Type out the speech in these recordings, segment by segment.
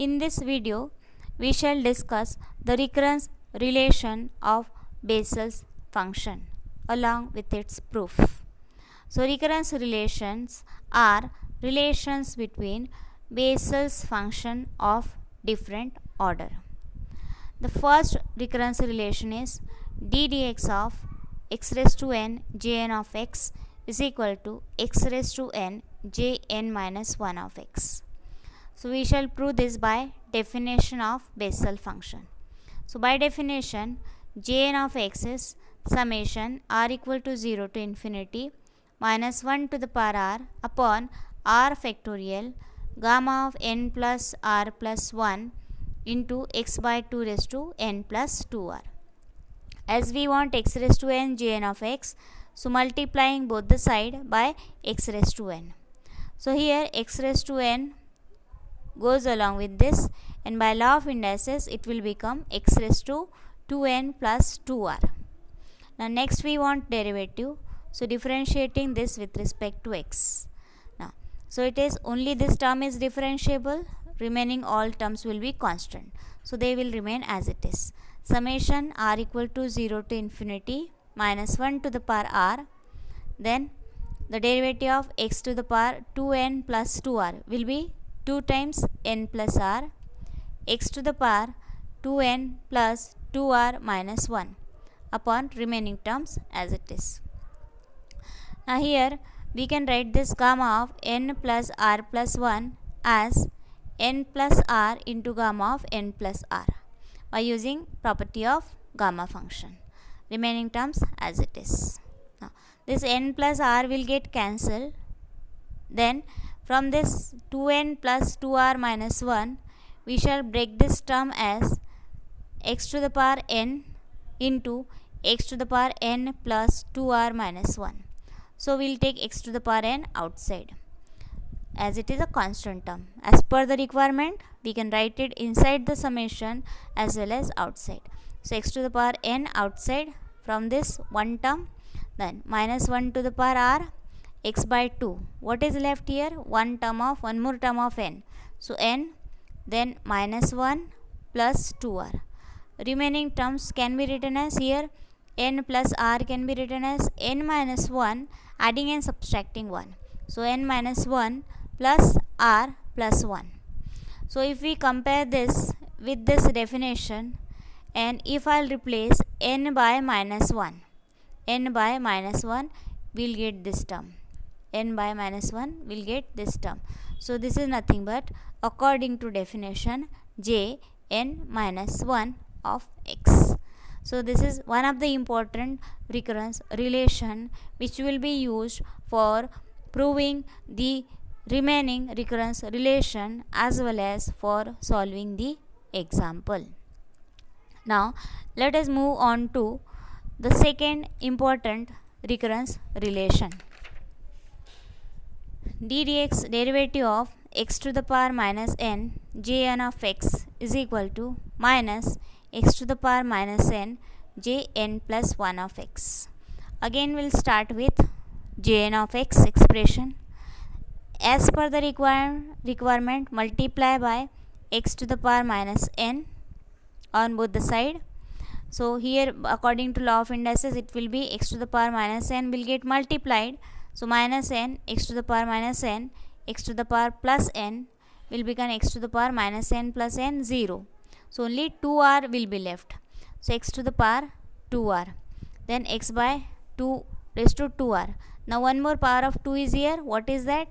In this video, we shall discuss the recurrence relation of Bessel's function along with its proof. So, recurrence relations are relations between Bessel's function of different order. The first recurrence relation is d dx of x raised to n jn of x is equal to x raised to n jn minus 1 of x. So, we shall prove this by definition of Bessel function. So, by definition, jn of x is summation r equal to 0 to infinity minus 1 to the power r upon r factorial gamma of n plus r plus 1 into x by 2 raised to n plus 2r. As we want x raised to n jn of x, so multiplying both the side by x raised to n. So, here x raised to n goes along with this, and by law of indices it will become x raised to 2n plus 2r. Now next we want derivative, so differentiating this with respect to x. Now, so it is only this term is differentiable, remaining all terms will be constant, so they will remain as it is. Summation r equal to 0 to infinity minus 1 to the power r, then the derivative of x to the power 2n plus 2r will be 2 times n plus r, x to the power 2n plus 2r minus 1 upon remaining terms as it is. Now here we can write this gamma of n plus r plus 1 as n plus r into gamma of n plus r by using property of gamma function. Remaining terms as it is. Now this n plus r will get cancelled. Then from this 2n plus 2r minus 1, we shall break this term as x to the power n into x to the power n plus 2r minus 1. So, we will take x to the power n outside as it is a constant term. As per the requirement, we can write it inside the summation as well as outside. So, x to the power n outside from this one term, then minus 1 to the power r, x by 2. What is left here? One more term of n. So, n, then minus 1 plus 2r. Remaining terms can be written as here n plus r can be written as n minus 1 adding and subtracting 1. So, n minus 1 plus r plus 1. So, if we compare this with this definition, and if I will replace n by minus 1, n by minus 1 will get this term. N by minus 1 will get this term. So, this is nothing but according to definition j n minus 1 of x. So, this is one of the important recurrence relation which will be used for proving the remaining recurrence relation as well as for solving the example. Now, let us move on to the second important recurrence relation. d dx derivative of x to the power minus n jn of x is equal to minus x to the power minus n jn plus 1 of x. Again we will start with jn of x expression. As per the requirement, multiply by x to the power minus n on both the side. So, here according to law of indices it will be x to the power minus n will get multiplied. So, minus n, x to the power minus n, x to the power plus n will become x to the power minus n plus n 0. So, only 2r will be left. So, x to the power 2r, then x by 2 raised to 2r. Now, one more power of 2 is here. What is that?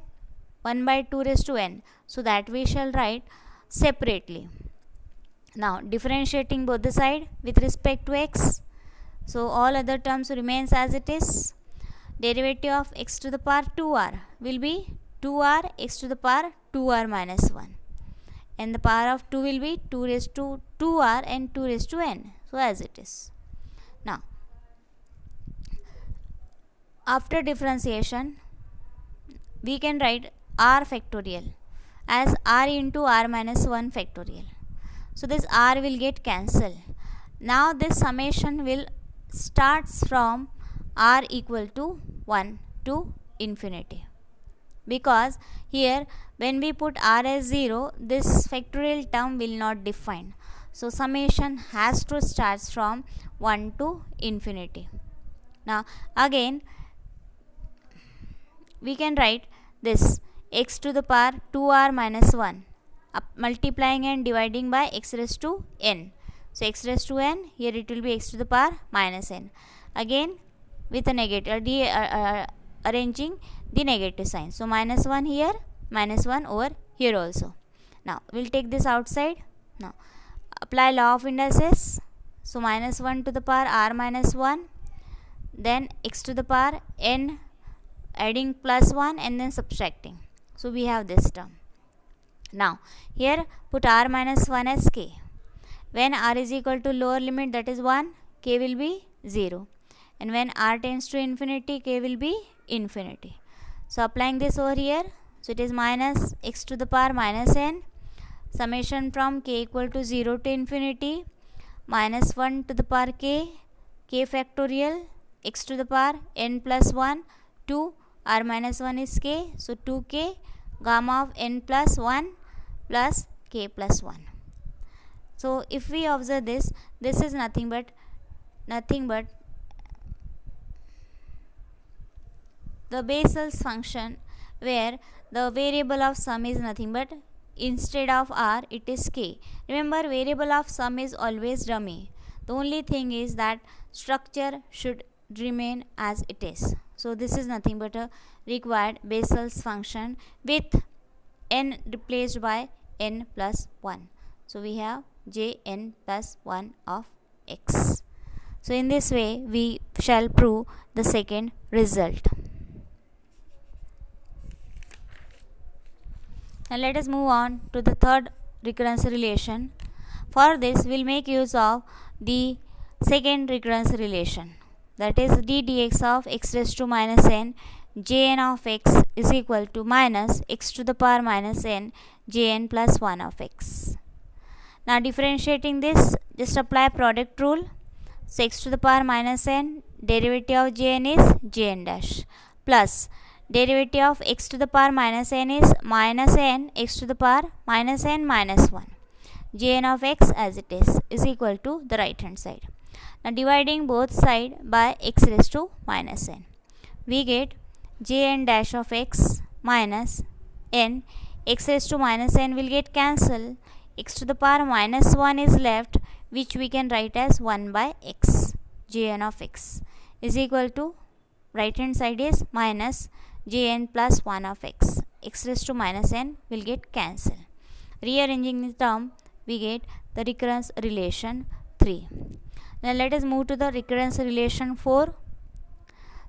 1 by 2 raised to n. So, that we shall write separately. Now, differentiating both the side with respect to x. So, all other terms remains as it is. Derivative of x to the power 2r will be 2r x to the power 2r minus 1, and the power of 2 will be 2 raised to 2r and 2 raised to n. So, as it is. Now, after differentiation, we can write r factorial as r into r minus 1 factorial. So, this r will get cancelled. Now, this summation will starts from r equal to 1 to infinity. because here when we put r as 0, this factorial term will not define. So summation has to start from 1 to infinity. Now again we can write this x to the power 2r minus 1 multiplying and dividing by x raised to n. So x raised to n, here it will be x to the power minus n. Again with a negative, arranging the negative sign. So minus 1 here, minus 1 over here also. Now we'll take this outside. Now apply law of indices. So minus 1 to the power r minus 1, then x to the power n, adding plus 1 and then subtracting. So we have this term. Now here put r minus 1 as k. When r is equal to lower limit, that is 1, k will be 0. And when r tends to infinity, k will be infinity. So applying this over here, so it is minus x to the power minus n, summation from k equal to 0 to infinity, minus 1 to the power k, k factorial, x to the power n plus 1, 2, r minus 1 is k, so 2k, gamma of n plus 1 plus k plus 1. So if we observe this, this is nothing but the Bessel's function, where the variable of sum is nothing but, instead of r it is k. Remember, variable of sum is always dummy. The only thing is that structure should remain as it is. So this is nothing but a required Bessel's function with n replaced by n plus 1. So we have jn plus 1 of x. So in this way we shall prove the second result. Now let us move on to the third recurrence relation. For this we will make use of the second recurrence relation, that is d dx of x raised to minus n jn of x is equal to minus x to the power minus n jn plus 1 of x. Now differentiating this, just apply product rule. So x to the power minus n, derivative of jn is jn dash, plus derivative of x to the power minus n is minus n x to the power minus n minus 1. Jn of x as it is equal to the right hand side. Now dividing both sides by x raised to minus n, we get jn dash of x minus n, x raised to minus n will get cancelled, x to the power minus 1 is left, which we can write as 1 by x. Jn of x is equal to, right hand side is minus jn plus 1 of x. X raised to minus n will get cancelled. Rearranging the term, we get the recurrence relation 3. Now let us move to the recurrence relation 4.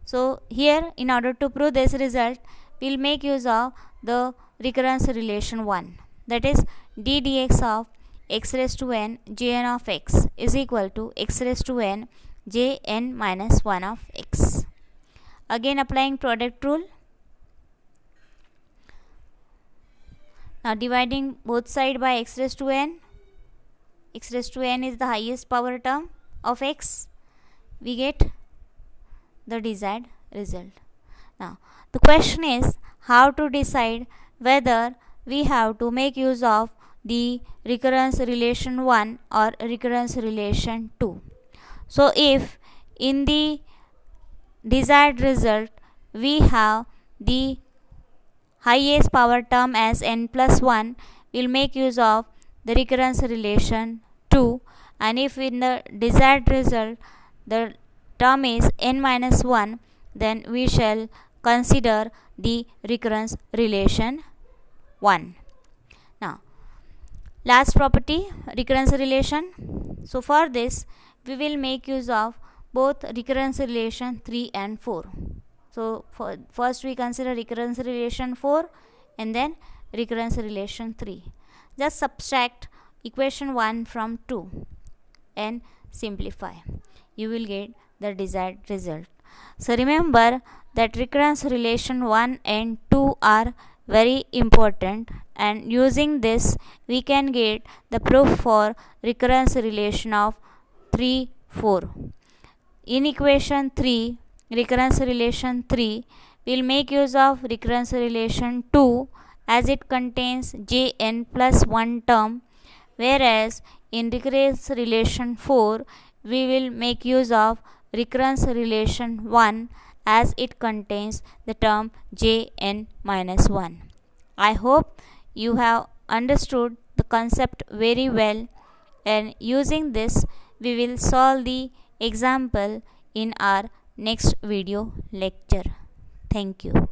So here, in order to prove this result, we will make use of the recurrence relation 1, that is d dx of x raised to n jn of x is equal to x raised to n jn minus 1 of x. Again applying product rule. Now dividing both sides by x raised to n is the highest power term of x, we get the desired result. Now the question is how to decide whether we have to make use of the recurrence relation 1 or recurrence relation 2. So if in the desired result we have the highest power term as n plus 1, we will make use of the recurrence relation 2, and if in the desired result the term is n minus 1, then we shall consider the recurrence relation 1. Now last property, recurrence relation. So for this we will make use of both recurrence relation 3 and 4. So first we consider recurrence relation 4 and then recurrence relation 3. Just subtract equation 1 from 2 and simplify. You will get the desired result. So remember that recurrence relation 1 and 2 are very important, and using this we can get the proof for recurrence relation of 3, 4. In equation 3, recurrence relation 3, we'll make use of recurrence relation 2 as it contains Jn plus 1 term, whereas in recurrence relation 4 we will make use of recurrence relation 1 as it contains the term Jn minus 1. I hope you have understood the concept very well, and using this we will solve the example in our next video lecture. Thank you.